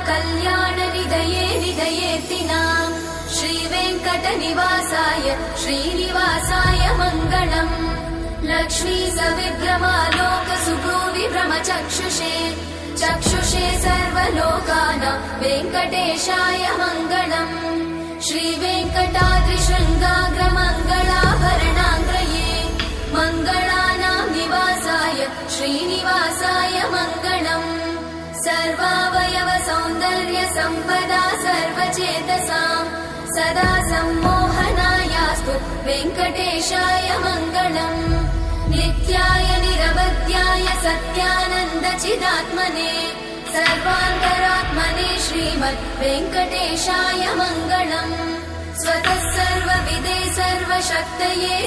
कल्याणनिधये निधयेऽर्तिनाम् श्रीवेङ्कटनिवासाय श्रीनिवासाय मङ्गलम् लक्ष्मी सविभ्रमालोकसुभ्रूविभ्रमचक्षुषे चक्षुषे सर्वलोकानां वेङ्कटेशाय मङ्गलम् श्रीवेङ्कटाद्रिशृङ्गाग्रमङ्गलाभरणाङ्ग्रये मङ्गलानां निवासाय श्रीनिवासाय मङ्गलम् सर्वावयव सौन्दर्य सम्पदा सर्वचेतसाम् सदा सम्मोहनायास्तु वेङ्कटेशाय मङ्गलम् नित्याय निरवध्याय सत्यानन्द चिदात्मने सर्वान्तरात्मने श्रीमद् वेङ्कटेशाय मङ्गलम् स्वतः सर्वविदे सर्वशक्तये